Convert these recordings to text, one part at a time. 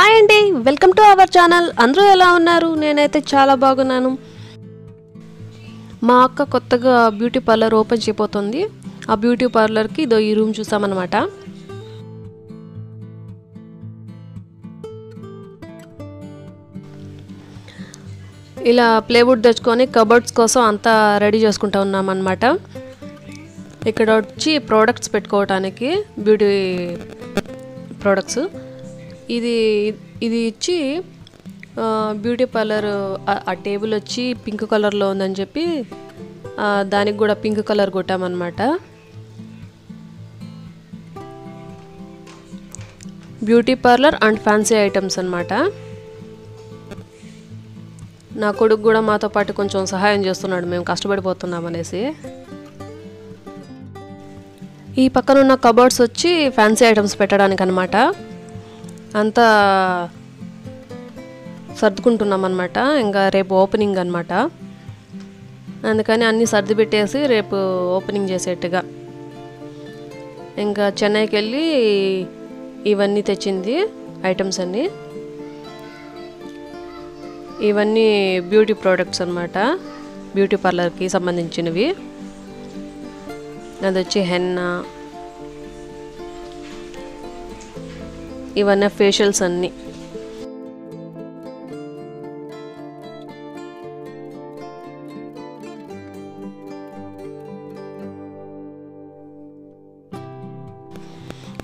Hi అండి, welcome to our channel. అందరూ ఎలా ఉన్నారు? నేనైతే చాలా బాగున్నాను. మా అక్క కొత్తగా బ్యూటీ పార్లర్ ఓపెన్ చేయబోతుంది. ఆ బ్యూటీ పార్లర్కి ఇదో ఈ రూమ్ చూసామన్నమాట. ఇలా ప్లేవుడ్ తెచ్చుకొని కబోర్డ్స్ కోసం అంతా రెడీ చేసుకుంటా ఉన్నామన్నమాట. ఇక్కడ వచ్చి ప్రోడక్ట్స్ పెట్టుకోవడానికి బ్యూటీ ప్రోడక్ట్స్ ఇది ఇచ్చి బ్యూటీ పార్లర్ ఆ టేబుల్ వచ్చి పింక్ కలర్లో ఉందని చెప్పి దానికి కూడా పింక్ కలర్ కొట్టామన్నమాట. Beauty parlour and fancy items అన్నమాట. నా కొడుకు కూడా మాతో పాటు కొంచెం సహాయం చేస్తున్నాడు, మేము కష్టపడిపోతున్నాం అనేసి. ఈ పక్కన ఉన్న కబోర్డ్స్ వచ్చి ఫ్యాన్సీ ఐటమ్స్ పెట్టడానికి అన్నమాట. అంతా సర్దుకుంటున్నాం అన్నమాట. ఇంకా రేపు ఓపెనింగ్ అన్నమాట. అందుకని అన్నీ సర్ది పెట్టేసి రేపు ఓపెనింగ్ చేసేట్టుగా ఇంకా చెన్నైకి వెళ్ళి ఇవన్నీ తెచ్చింది ఐటమ్స్ అన్నీ. ఇవన్నీ బ్యూటీ ప్రోడక్ట్స్ అన్నమాట, బ్యూటీ పార్లర్కి సంబంధించినవి. అది వచ్చి హెన్నా, ఇవన్నీ ఫేషియల్స్ అన్నీ.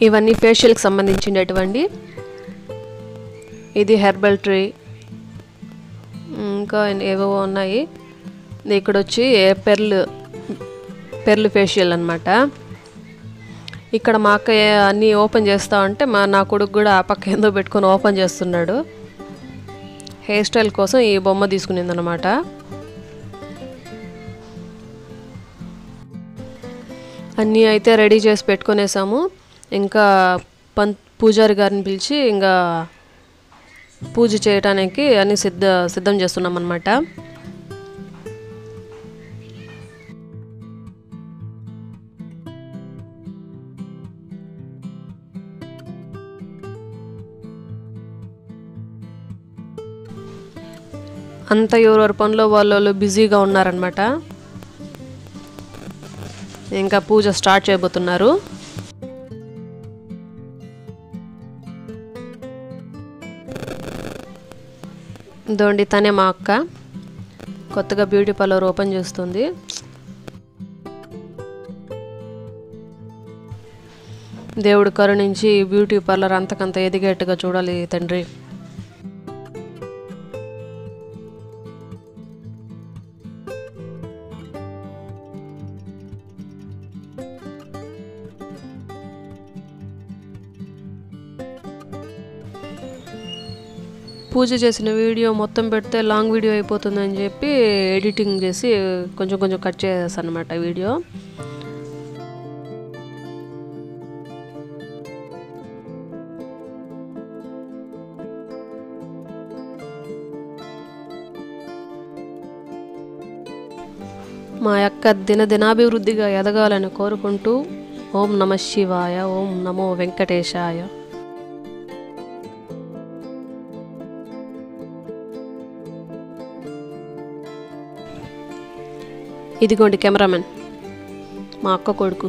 ఇవన్నీ ఫేషియల్కి సంబంధించినటువంటి. ఇది హెర్బల్ ట్రీ, ఇంకా ఏవో ఉన్నాయి. ఇక్కడ వచ్చి పెర్ల్ ఫేషియల్ అన్నమాట. ఇక్కడ మా అక్క అన్నీ ఓపెన్ చేస్తా ఉంటే నా కొడుకు కూడా ఆ పక్క ఏందో పెట్టుకొని ఓపెన్ చేస్తున్నాడు. హెయిర్ స్టైల్ కోసం ఈ బొమ్మ తీసుకునింది అనమాట. అన్నీ అయితే రెడీ చేసి పెట్టుకునేసాము. ఇంకా పూజారి గారిని పిలిచి ఇంకా పూజ చేయడానికి అన్నీ సిద్ధం చేస్తున్నాం అన్నమాట. అంతా ఎవరెవరి పనిలో వాళ్ళు బిజీగా ఉన్నారనమాట. ఇంకా పూజ స్టార్ట్ చేయబోతున్నారు. ఇదోండి తనే మా అక్క, కొత్తగా బ్యూటీ పార్లర్ ఓపెన్ చేస్తుంది. దేవుడు కరుణించి బ్యూటీ పార్లర్ అంతకంత ఎదిగేట్టుగా చూడాలి తండ్రి. పూజ చేసిన వీడియో మొత్తం పెడితే లాంగ్ వీడియో అయిపోతుందని చెప్పి ఎడిటింగ్ చేసి కొంచెం కొంచెం కట్ చేసేసాను అన్నమాట వీడియో. మా యొక్క దినాభివృద్ధిగా ఎదగాలని కోరుకుంటూ ఓం నమః శివాయ, ఓం నమో వెంకటేశాయ. ఇదిగోండి కెమెరామెన్, మా అక్క కొడుకు.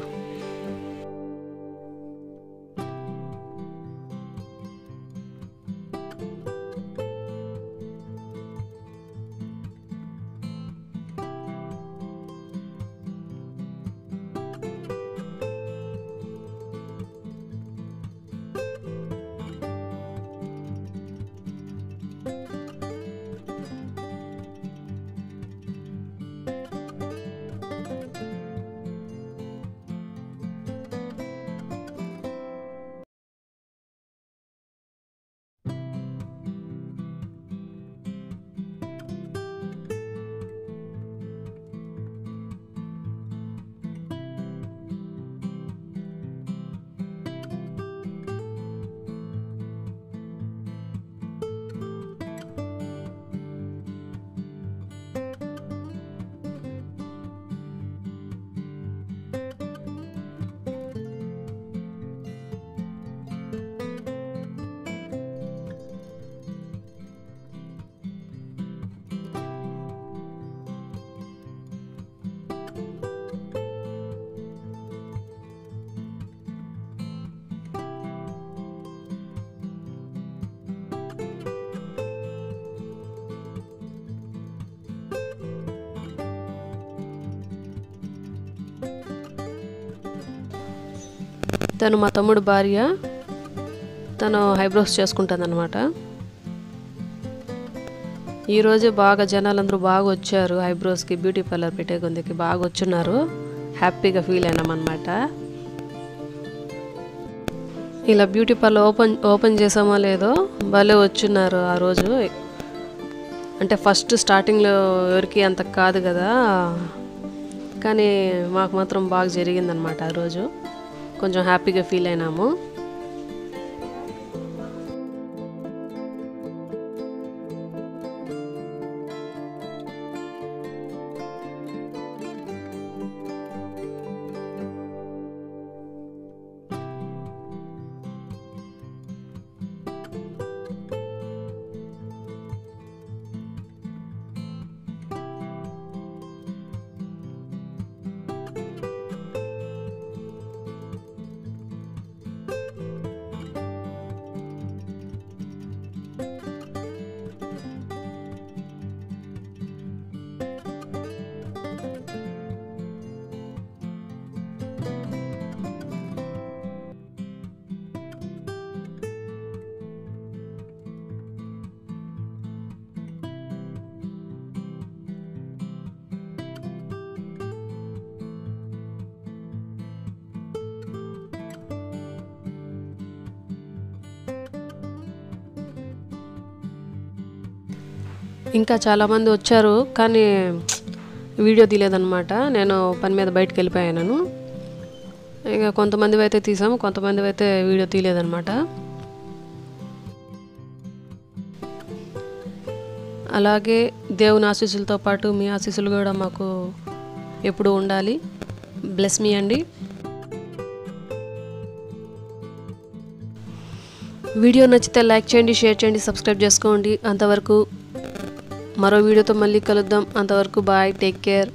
తను మా తమ్ముడు భార్య, తను ఐబ్రోస్ చేసుకుంటుందన్నమాట. ఈరోజు బాగా జనాలందరూ బాగా వచ్చారు ఐబ్రోస్కి, బ్యూటీ పార్లర్ పెట్టే కొందికి బాగా వచ్చున్నారు. హ్యాపీగా ఫీల్ అయినామన్నమాట. ఇలా బ్యూటీ పార్లర్ ఓపెన్ చేసామో లేదో భలే వచ్చున్నారు ఆ రోజు. అంటే ఫస్ట్ స్టార్టింగ్లో ఎవరికి అంత కాదు కదా, కానీ మాకు మాత్రం బాగా జరిగిందనమాట ఆ రోజు. కొంచెం హ్యాపీగా ఫీల్ అయినాము. ఇంకా చాలామంది వచ్చారు కానీ వీడియో తీయలేదన్నమాట. నేను పని మీద బయటకు వెళ్ళిపోయాను. ఇంకా కొంతమంది అయితే తీసాము, కొంతమంది అయితే వీడియో తీయలేదన్నమాట. అలాగే దేవుని ఆశీస్సులతో పాటు మీ ఆశీస్సులు కూడా మాకు ఎప్పుడు ఉండాలి. బ్లెస్ మీ అండి. వీడియో నచ్చితే లైక్ చేయండి, షేర్ చేయండి, సబ్స్క్రైబ్ చేసుకోండి. అంతవరకు మరో వీడియోతో మళ్ళీ కలుద్దాం. అంతవరకు బాయ్, టేక్ కేర్.